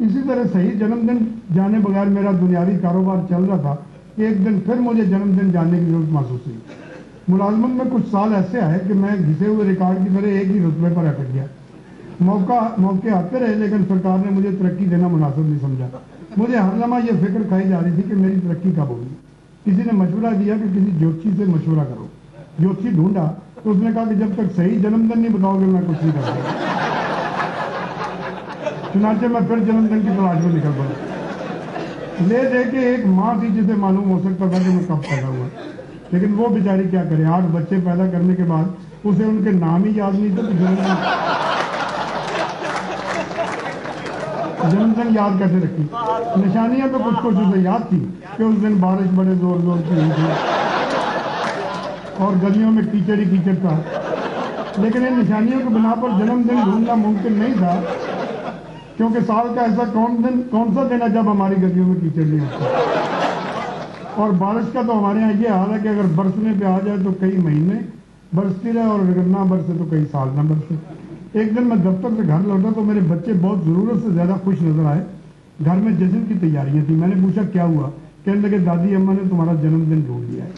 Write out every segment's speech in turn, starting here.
इसी तरह सही जन्मदिन जाने बगैर मेरा दुनियावी कारोबार चल रहा था कि एक दिन फिर मुझे जन्मदिन जानने की जरूरत महसूस हुई। मुलाजमत में कुछ साल ऐसे आए कि मैं घिसे हुए रिकॉर्ड की तरह एक ही रुतबे पर अटक गया। मौके आते रहे, लेकिन सरकार ने मुझे तरक्की देना मुनासिब नहीं समझा। मुझे हर लम्हा यह फिक्र खाई जा रही थी कि मेरी तरक्की कब होगी। किसी ने मशवरा दिया कि किसी ज्योतिषी से मशवरा करो। ज्योतिषी ढूंढा तो उसने कहा कि जब तक सही जन्मदिन नहीं बताओगे मैं कुछ नहीं करूंगा। चुनाचे मैं फिर जन्मदिन की तलाश में निकल पड़ा। ले दे के एक माँ थी जिसे मालूम हो सकता था कि मैं कब पैदा हुआ, लेकिन वो बेचारी क्या करे। 8 बच्चे पैदा करने के बाद उसे उनके नाम ही याद नहीं थे। जन्मदिन याद कैसे रखी? निशानियां तो कुछ उसे याद थी कि उस दिन बारिश बड़े जोर जोर की हुई थी और गलियों में कीचड़ ही कीचड़ था। लेकिन इन निशानियों की बिना पर जन्मदिन ढूंढना मुमकिन नहीं था, क्योंकि साल का ऐसा कौन सा दिन है जब हमारी गलियों में कीचड़ नहीं होता। और बारिश का तो हमारे यहाँ ये हाल है कि अगर बरसने पे आ जाए तो कई महीने बरसती रहे और अगर ना बरसे तो कई साल ना बरसे। एक दिन मैं दफ्तर से घर लौटा तो मेरे बच्चे बहुत जरूरत से ज्यादा खुश नजर आए। घर में जश्न की तैयारियां थी। मैंने पूछा क्या हुआ? कहने लगे दादी अम्मा ने तुम्हारा जन्मदिन ढूंढ लिया है।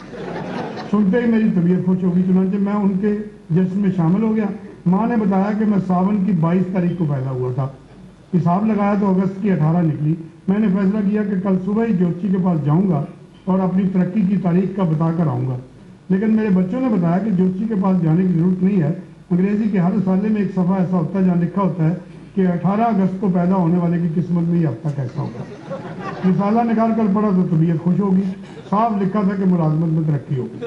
सुनते ही मेरी तबीयत खुश होगी, चुनांचे मैं उनके जश्न में शामिल हो गया। माँ ने बताया कि मैं सावन की 22 तारीख को पैदा हुआ था। हिसाब लगाया तो अगस्त की 18 निकली। मैंने फैसला किया कि कल सुबह ही ज्योतिषी के पास जाऊंगा और अपनी तरक्की की तारीख का बताकर आऊंगा। लेकिन मेरे बच्चों ने बताया कि ज्योतिषी के पास जाने की जरूरत नहीं है। अंग्रेजी के हर साले में एक सफा ऐसा होता है जहाँ लिखा होता है कि 18 अगस्त को पैदा होने वाले की किस्मत में ये हफ्ता कैसा होगा। रिसाला निकाल कर पढ़ा तो तबीयत खुश होगी। साफ लिखा था कि मुलाजमत में तरक्की होगी।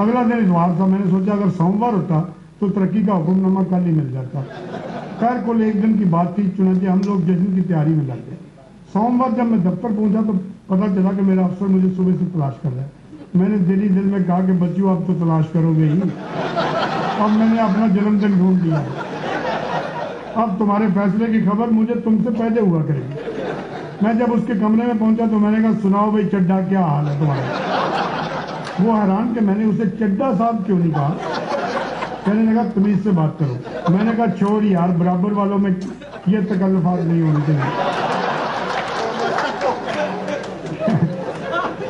अगला दिन इतवार था। मैंने सोचा अगर सोमवार होता तो तरक्की का हुक्मनामा कल ही मिल जाता। खैर कुल एक दिन की बात थी। चुनांचे हम लोग जश्न की तैयारी में लग गए। सोमवार जब मैं दफ्तर पहुंचा तो पता चला कि मेरा अफसर मुझे सुबह से तलाश कर रहा है। मैंने दिल में कहा कि बच्चों अब तो तलाश करोगे ही, अब मैंने अपना जन्मदिन ढूंढ लिया। अब तुम्हारे फैसले की खबर मुझे तुमसे पहले हुआ करेगी। मैं जब उसके कमरे में पहुंचा तो मैंने कहा सुनाओ भाई चड्डा क्या हाल है तुम्हारा? वो हैरान कि मैंने उसे चड्डा साहब क्यों नहीं कहा। कहने लगा तमीज से बात करो। मैंने कहा छोड़ यार, बराबर वालों में ये तकल्लुफात नहीं होने चाहिए।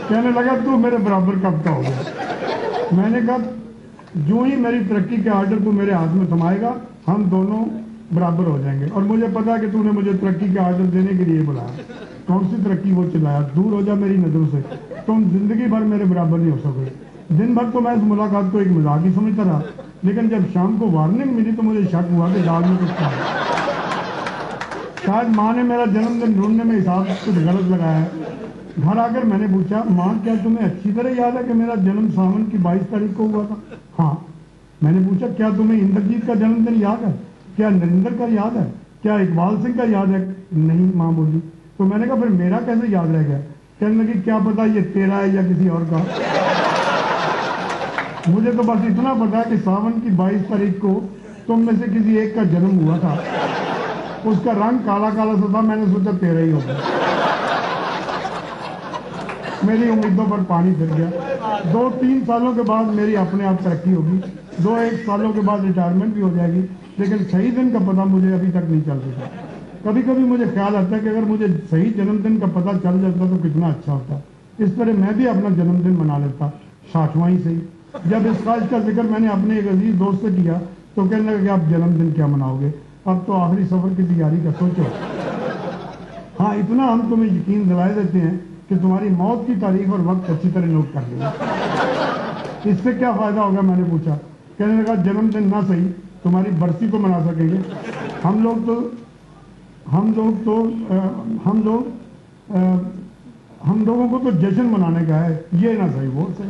कहने लगा तू मेरे बराबर कब का हो गया? मैंने कहा जो ही मेरी तरक्की के आर्डर को मेरे हाथ में थमाएगा हम दोनों बराबर हो जाएंगे। और मुझे पता है कि तूने मुझे तरक्की के आर्डर देने के लिए बुलाया। कौन सी तरक्की? वो चिल्लाया दूर हो जा मेरी नजरों से, तुम जिंदगी भर मेरे बराबर नहीं हो सकोगे। दिन भर तो मैं इस मुलाकात को एक मजाक ही समझता रहा, लेकिन जब शाम को वार्निंग मिली तो मुझे शक हुआ कि दाल में कुछ था। शायद माँ ने मेरा जन्मदिन ढूंढने में हिसाब कुछ गलत लगाया है। घर आकर मैंने पूछा माँ क्या तुम्हें अच्छी तरह याद है कि मेरा जन्म सावन की 22 तारीख को हुआ था? हाँ। मैंने पूछा क्या तुम्हें इंद्रजीत का जन्मदिन याद है? क्या नरेंद्र का याद है? क्या इकबाल सिंह का याद है? नहीं माँ बोली। तो मैंने कहा फिर मेरा कैसे याद रह गया? कहने लगी क्या पता ये तेरा है या किसी और का। मुझे तो बस इतना पता है कि सावन की 22 तारीख को तुम में से किसी एक का जन्म हुआ था। उसका रंग काला काला सा था। मैंने सोचा तेरा ही होगा। मेरी उम्मीदों पर पानी फिर गया। 2-3 सालों के बाद मेरी अपने आप तरक्की होगी। 2-1 सालों के बाद रिटायरमेंट भी हो जाएगी। लेकिन सही दिन का पता मुझे अभी तक नहीं चल सका। कभी कभी मुझे ख्याल आता है कि अगर मुझे सही जन्मदिन का पता चल जाता तो कितना अच्छा होता। इस तरह मैं भी अपना जन्मदिन मना लेता, 60वां ही सही। जब इस ख्वाहिश का जिक्र मैंने अपने एक अजीज दोस्त से किया तो कहने लगा कि आप जन्मदिन क्या मनाओगे? अब तो आखिरी सफर की तैयारी का सोचो। हाँ इतना हम तुम्हें यकीन दिलाए देते हैं कि तुम्हारी मौत की तारीख और वक्त अच्छी तरह नोट कर लेंगे। इससे क्या फायदा होगा? मैंने पूछा। कहने लगा जन्मदिन ना सही तुम्हारी बरसी को मना सकेंगे। हम लोगों को तो जश्न मनाने का है, ये ना सही वो सही।